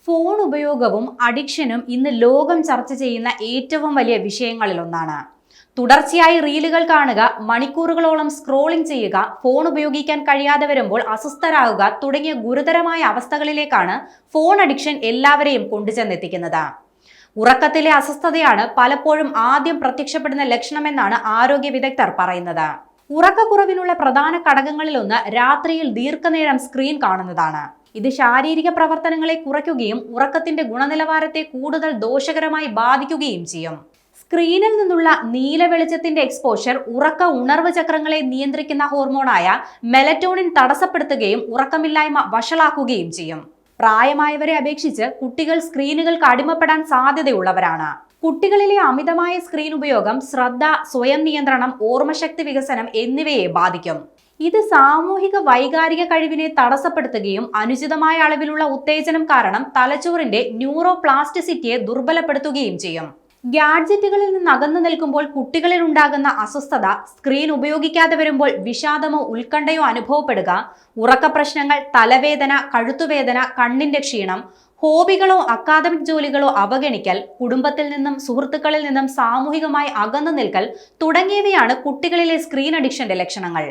Phone ഉപയോഗവും അഡിക്ഷനും ഇന്ന് ലോകം ചർച്ച ചെയ്യുന്ന ഏറ്റവും വലിയ വിഷയങ്ങളിലൊന്നാണ്. തുടർച്ചയായി റീലുകൾ കാണുക, മണിക്കൂറുകളോളം സ്ക്രോളിംഗ് ചെയ്യുക, ഫോൺ ഉപയോഗിക്കാൻ കഴിയാതെ വരുമ്പോൾ അസ്വസ്ഥരാകുക തുടങ്ങിയ ഗുരുതരമായ അവസ്ഥകളിലേക്കാണ് ഫോൺ അഡിക്ഷൻ എല്ലാവരെയും കൊണ്ടുചെന്നെത്തിക്കുന്നത്. ഉറക്കത്തിലെ അസ്വസ്ഥതയാണ് പലപ്പോഴും ആദ്യം പ്രത്യക്ഷപ്പെടുന്ന ലക്ഷണമെന്നാണ് ആരോഗ്യ വിദഗ്ധർ പറയുന്നത്. ഉറക്കക്കുറവിനുള്ള പ്രധാന ഘടകങ്ങളിലൊന്ന് രാത്രിയിൽ ദീർഘനേരം സ്ക്രീൻ കാണുന്നതാണ്. ഇത് ശാരീരിക പ്രവർത്തനങ്ങളെ കുറയ്ക്കുകയും ഉറക്കത്തിന്റെ ഗുണനിലവാരത്തെ കൂടുതൽ ദോഷകരമായി ബാധിക്കുകയും ചെയ്യും. സ്ക്രീനിൽ നിന്നുള്ള നീല വെളിച്ചത്തിന്റെ എക്സ്പോഷർ ഉറക്ക ഉണർവ് ചക്രങ്ങളെ നിയന്ത്രിക്കുന്ന ഹോർമോണായ മെലറ്റോണിൻ തടസ്സപ്പെടുത്തുകയും ഉറക്കമില്ലായ്മ വഷളാക്കുകയും ചെയ്യും. പ്രായമായവരെ അപേക്ഷിച്ച് കുട്ടികൾ സ്ക്രീനുകൾക്ക് അടിമപ്പെടാൻ സാധ്യതയുള്ളവരാണ്. കുട്ടികളിലെ അമിതമായ സ്ക്രീൻ ഉപയോഗം ശ്രദ്ധ, സ്വയം നിയന്ത്രണം, ഓർമ്മശക്തി വികസനം എന്നിവയെ ബാധിക്കും. ഇത് സാമൂഹിക വൈകാരിക കഴിവിനെ തടസ്സപ്പെടുത്തുകയും അനുചിതമായ അളവിലുള്ള ഉത്തേജനം കാരണം തലച്ചോറിന്റെ ന്യൂറോപ്ലാസ്റ്റിസിറ്റിയെ ദുർബലപ്പെടുത്തുകയും ചെയ്യും. ഗാഡ്ജറ്റുകളിൽ നിന്ന് അകന്നു നിൽക്കുമ്പോൾ കുട്ടികളിൽ ഉണ്ടാകുന്ന അസ്വസ്ഥത, സ്ക്രീൻ ഉപയോഗിക്കാതെ വരുമ്പോൾ വിഷാദമോ ഉത്കണ്ഠയോ അനുഭവപ്പെടുക, ഉറക്ക പ്രശ്നങ്ങൾ, തലവേദന, കഴുത്തുവേദന, കണ്ണിന്റെ ക്ഷീണം, ഹോബികളോ അക്കാദമിക് ജോലികളോ അവഗണിക്കൽ, കുടുംബത്തിൽ നിന്നും സുഹൃത്തുക്കളിൽ നിന്നും സാമൂഹികമായി അകന്നു നിൽക്കൽ തുടങ്ങിയവയാണ് കുട്ടികളിലെ സ്ക്രീൻ അഡിക്ഷന്റെ ലക്ഷണങ്ങൾ.